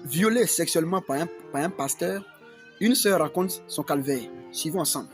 violée sexuellement par un pasteur, une sœur raconte son calvaire. Suivons ensemble.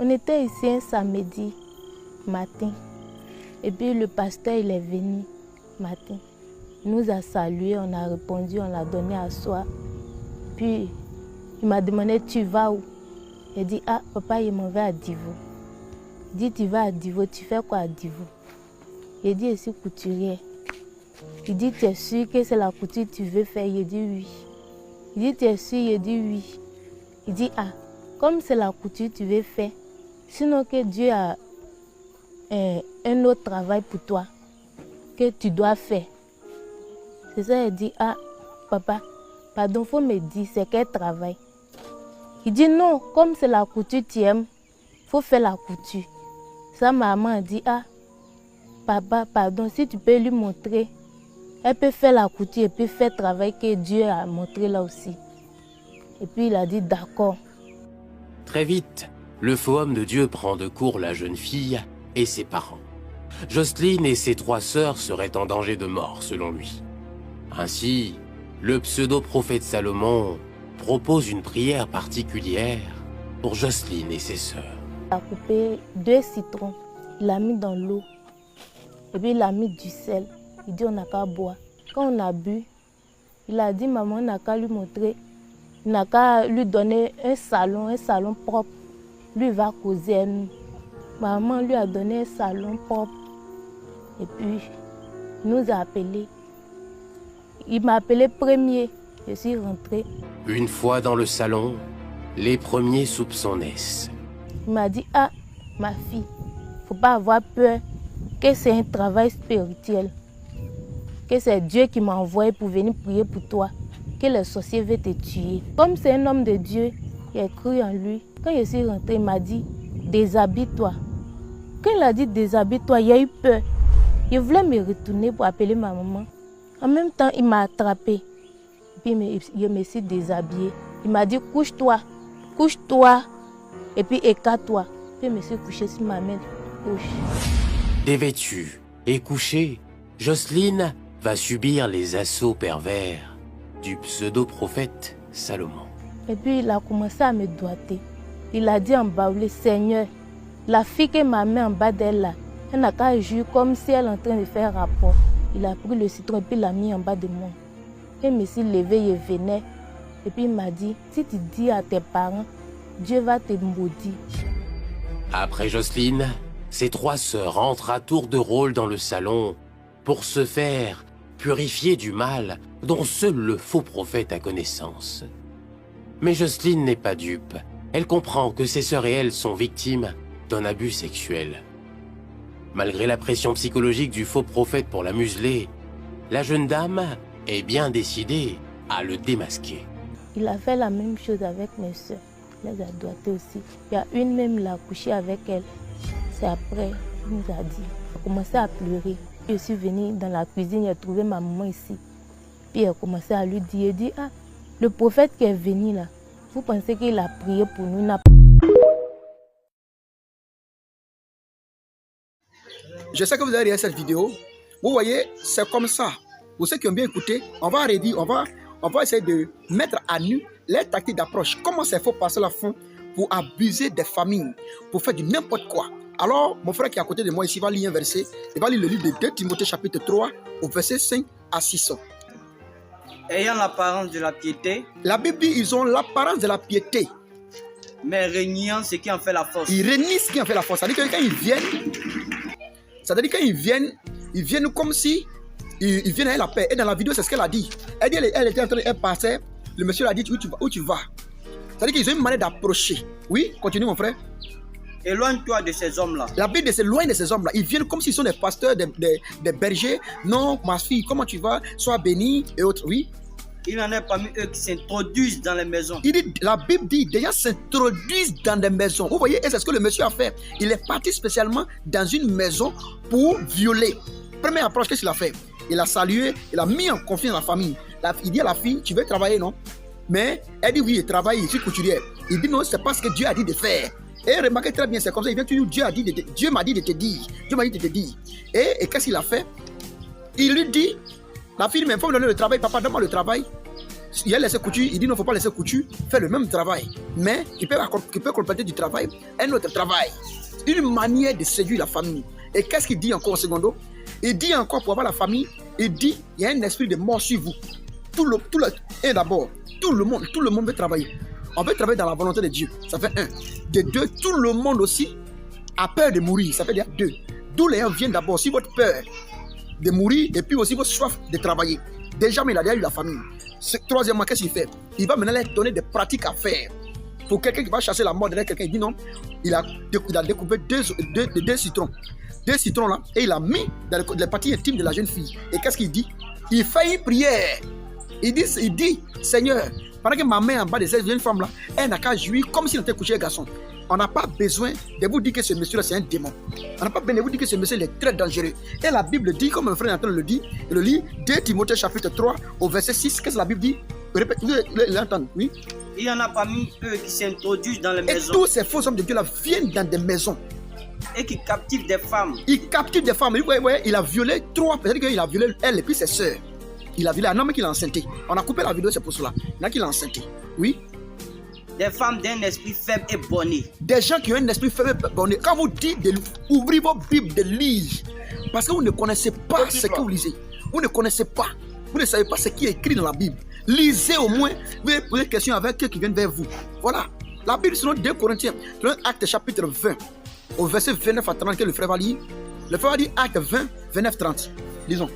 On était ici un samedi matin et puis le pasteur il est venu matin. Il nous a salué, on a répondu, on l'a donné à soi. Puis il m'a demandé tu vas où? Il dit ah papa il m'en va à Divo. Il dit tu vas à Divo, tu fais quoi à Divo? Il dit je suis couturier. Il dit tu es sûr que c'est la couture que tu veux faire? Il dit oui. Il dit tu es sûr? Il dit oui. Il dit ah comme c'est la couture que tu veux faire, sinon que Dieu a un autre travail pour toi que tu dois faire. C'est ça, il dit, ah, papa, pardon, il faut me dire, c'est quel travail? Il dit, non, comme c'est la couture tu aimes, il faut faire la couture. Sa maman a dit, ah, papa, pardon, si tu peux lui montrer, elle peut faire la couture et puis faire le travail que Dieu a montré là aussi. Et puis il a dit, d'accord. Très vite, le faux homme de Dieu prend de court la jeune fille et ses parents. Jocelyne et ses 3 sœurs seraient en danger de mort, selon lui. Ainsi, le pseudo-prophète Salomon propose une prière particulière pour Jocelyne et ses sœurs. Il a coupé 2 citrons, il l'a mis dans l'eau, et puis il a mis du sel. Il dit on n'a qu'à boire. Quand on a bu, il a dit maman, on n'a qu'à lui montrer, on n'a qu'à lui donner un salon propre. Lui va causer à nous. Maman lui a donné un salon propre. Et puis, il nous a appelés. Il m'a appelé premier. Je suis rentrée. Une fois dans le salon, les premiers soupçons naissent. Il m'a dit, ah, ma fille, faut pas avoir peur que c'est un travail spirituel. Que c'est Dieu qui m'a envoyé pour venir prier pour toi. Que le sorcier veut te tuer. Comme c'est un homme de Dieu, il a cru en lui. Quand je suis rentrée, il m'a dit, déshabille-toi. Quand il a dit déshabille-toi, il y a eu peur. Il voulait me retourner pour appeler ma maman. En même temps, il m'a attrapée. Puis je me suis déshabillée. Il m'a dit, couche-toi, et puis écarte-toi. Puis je me suis couchée sur ma main gauche. Dévêtue et couchée, Jocelyne va subir les assauts pervers du pseudo-prophète Salomon. Et puis il a commencé à me doigter. Il a dit en baoulé, Seigneur, la fille que m'a mis en bas d'elle là, elle n'a qu'à jouer comme si elle est en train de faire rapport. Il a pris le citron et puis l'a mis en bas de moi. Et je me suis levée, je venais. Et puis il m'a dit, si tu dis à tes parents, Dieu va te maudire. Après Jocelyne, ses 3 sœurs entrent à tour de rôle dans le salon pour se faire purifier du mal dont seul le faux prophète a connaissance. Mais Jocelyne n'est pas dupe. Elle comprend que ses sœurs et elle sont victimes d'un abus sexuel. Malgré la pression psychologique du faux prophète pour la museler, la jeune dame est bien décidée à le démasquer. Il a fait la même chose avec mes sœurs. Il les a doigtées aussi. Il y a une même, il a couché avec elle. C'est après, il nous a dit. Il a commencé à pleurer. Je suis venue dans la cuisine, j'ai trouvé ma maman ici. Puis il a commencé à lui dire, il dit, ah, le prophète qui est venu là, vous pensez qu'il a prié pour nous? Je sais que vous avez regardé cette vidéo. Vous voyez, c'est comme ça. Pour ceux qui ont bien écouté, on va essayer de mettre à nu les tactiques d'approche. Comment ces faux pasteurs font pour abuser des familles, pour faire du n'importe quoi. Alors, mon frère qui est à côté de moi ici va lire un verset. Il va lire le livre de 2 Timothée chapitre 3 au verset 5 à 6. Ayant l'apparence de la piété. La Bible dit ils ont l'apparence de la piété. Mais reniant ce qui en fait la force. Ils renient ce qui en fait la force. C'est-à-dire que quand ils viennent, comme si ils viennent avec la paix. Et dans la vidéo, c'est ce qu'elle a dit. Elle dit, elle était en train de passer. Le monsieur a dit, où tu vas? C'est-à-dire qu'ils ont une manière d'approcher. Oui, continue mon frère. Éloigne-toi de ces hommes-là. La Bible dit s'éloigne de ces hommes-là. Ils viennent comme s'ils sont des pasteurs, des bergers. Non, ma fille, comment tu vas? Sois bénie et autres. Oui. Il y en a parmi eux qui s'introduisent dans les maisons. Il dit, la Bible dit, des gens s'introduisent dans des maisons. Vous voyez, et c'est ce que le monsieur a fait. Il est parti spécialement dans une maison pour violer. Première approche, qu'est-ce qu'il a fait? Il a salué, il a mis en confiance la famille. Il dit à la fille, tu veux travailler, non? Mais elle dit, oui, je travaille, je suis couturière. Il dit, non, c'est pas ce que Dieu a dit de faire. Et remarquez très bien, c'est comme ça, il vient toujours, Dieu m'a dit de te dire. Dieu m'a dit de te dire. Et qu'est-ce qu'il a fait? Il lui dit, la fille, mais il faut me donner le travail, papa, donne-moi le travail. Il a laissé couture, il dit, non, il ne faut pas laisser couture, faire le même travail. Mais il peut compléter du travail, un autre travail. Une manière de séduire la famille. Et qu'est-ce qu'il dit encore au secondo? Il dit encore pour avoir la famille, il dit, il y a un esprit de mort sur vous. Et d'abord, tout le monde veut travailler. On veut travailler dans la volonté de Dieu. Ça fait un. De deux, tout le monde aussi a peur de mourir. Ça fait dire deux. D'où les gens viennent d'abord. Si votre peur de mourir et puis aussi votre soif de travailler. Déjà, mais il a déjà eu la famille. Troisièmement, qu'est-ce qu'il fait? Il va maintenant leur donner des pratiques à faire. Pour quelqu'un qui va chasser la mort derrière quelqu'un, il dit non. Il a découpé deux citrons. Deux citrons là, et il a mis dans les parties intimes de la jeune fille. Et qu'est-ce qu'il dit? Il fait une prière. Il dit, Seigneur, pendant que ma main en bas de cette jeune femme là, elle n'a qu'à jouir comme s'il était couché un garçon. On n'a pas besoin de vous dire que ce monsieur là c'est un démon. On n'a pas besoin de vous dire que ce monsieur est très dangereux. Et la Bible dit, comme un frère Nathan le dit, il le lit, 2 Timothée chapitre 3 au verset 6, qu'est-ce que la Bible dit? Répète, vous l'entendez, oui? Il y en a parmi eux qui s'introduisent dans les Et maisons. tous ces faux hommes de Dieu là viennent dans des maisons. Et qui captivent des femmes. Il captive des femmes. Il a violé 3, peut-être qu'il a violé elle et puis ses sœurs. Il a violé un homme qui l'a enceinté. On a coupé la vidéo, c'est pour cela. Il y en a qui l'a enceinté. Oui. Des femmes d'un esprit faible et borné. Des gens qui ont un esprit faible et borné. Quand vous dites d'ouvrir vos Bibles, de lire, parce que vous ne connaissez pas ce que vous lisez. Vous ne connaissez pas. Vous ne savez pas ce qui est écrit dans la Bible. Lisez au moins. Vous pouvez poser des questions avec ceux qui viennent vers vous. Voilà. La Bible, selon 2 Corinthiens, selon Actes chapitre 20, au verset 29 à 30, que le frère va lire. Le frère va dire Actes 20, 29, 30. Lisons.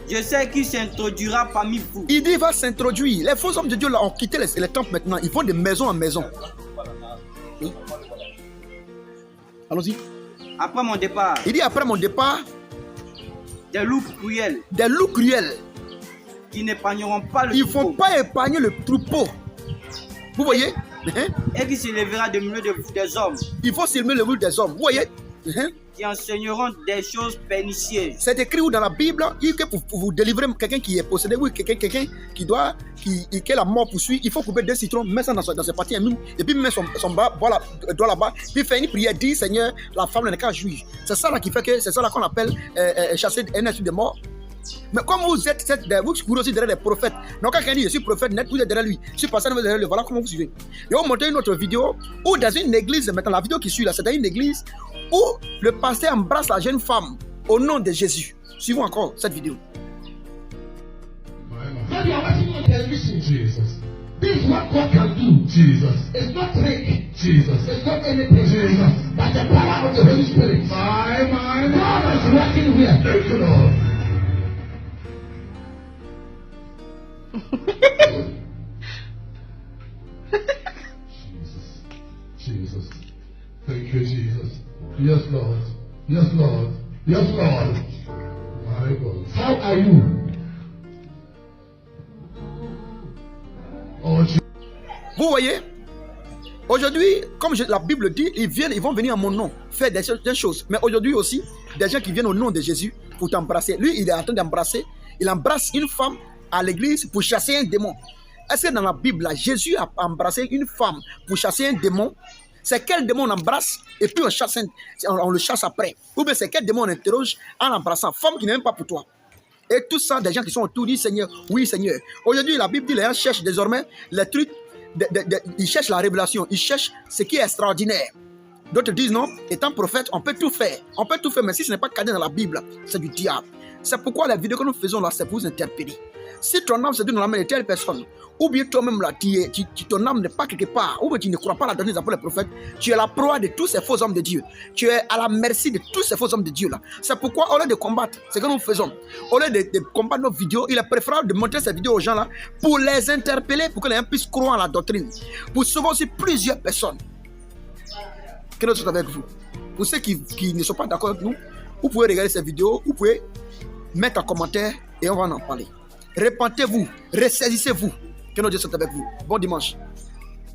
Je sais qu'il s'introduira parmi vous. Il dit il va s'introduire. Les faux hommes de Dieu là ont quitté les temples maintenant. Ils vont de maison en maison. Oui. Allons-y. Après mon départ. Il dit après mon départ. Des loups cruels. Des loups cruels. Qui n'épargneront pas le troupeau. Ils ne faut pas épargner le troupeau. Vous voyez? Et qui s'élèvera de milieu des hommes. Il faut s'élever le milieu des hommes. Vous voyez? Qui enseigneront des choses pernicieuses. C'est écrit où dans la Bible, que pour vous délivrer quelqu'un qui est possédé, ou quelqu'un qui la mort poursuit, il faut couper 2 citrons, mettre ça dans ses parties et puis mettre son bras, doigt là-bas, puis faire une prière, dire Seigneur, la femme n'a qu'à jouir. C'est ça là qui fait que c'est ça là qu'on appelle chasser un esprit de mort. Mais comme vous courez aussi derrière les prophètes, donc quand quelqu'un dit je suis prophète net, vous êtes derrière lui, je suis passé derrière lui, voilà comment vous suivez. Et on montre une autre vidéo où dans une église, maintenant la vidéo qui suit là, c'est dans une église où le pasteur embrasse la jeune femme au nom de Jésus. Suivons encore cette vidéo. This is what God can do. Jesus. It's not trick. Jesus. It's not anything. Jesus. But the power of the Holy Spirit. My God is working here. Thank you, Lord. Jesus. Thank you, Jesus. Yes, Lord. Yes, Lord. Yes, Lord. My God. How are you? Oh, Jesus. Vous voyez, aujourd'hui, comme la Bible dit, ils vont venir en mon nom, faire des choses. Mais aujourd'hui aussi, des gens qui viennent au nom de Jésus pour t'embrasser. Lui, il est en train d'embrasser. Il embrasse une femme à l'église pour chasser un démon. Est-ce que dans la Bible, là, Jésus a embrassé une femme pour chasser un démon? C'est quel démon on embrasse et puis on le chasse après? Ou bien c'est quel démon on interroge en l'embrassant? Femme qui n'est même pas pour toi. Et tout ça, des gens qui sont autour disent Seigneur, oui Seigneur. Aujourd'hui, la Bible dit les gens cherchent désormais les trucs, ils cherchent la révélation, ils cherchent ce qui est extraordinaire. D'autres disent non, étant prophète, on peut tout faire. On peut tout faire, mais si ce n'est pas cadré dans la Bible, c'est du diable. C'est pourquoi la vidéo que nous faisons là, c'est pour vous interpeller. Si ton âme se donne dans la main de telle personne, ou bien toi-même là, ton âme n'est pas quelque part, ou bien tu ne crois pas la donner pour les prophètes, tu es la proie de tous ces faux hommes de Dieu. Tu es à la merci de tous ces faux hommes de Dieu là. C'est pourquoi, au lieu de combattre ce que nous faisons, au lieu de combattre nos vidéos, il est préférable de montrer ces vidéos aux gens là pour les interpeller, pour que les gens puissent croire à la doctrine, pour sauver aussi plusieurs personnes. Que nous sommes avec vous. Pour ceux qui ne sont pas d'accord avec nous, vous pouvez regarder ces vidéos, vous pouvez mettre un commentaire et on va en parler. Repentez-vous, ressaisissez-vous. Que nos dieux soient avec vous. Bon dimanche.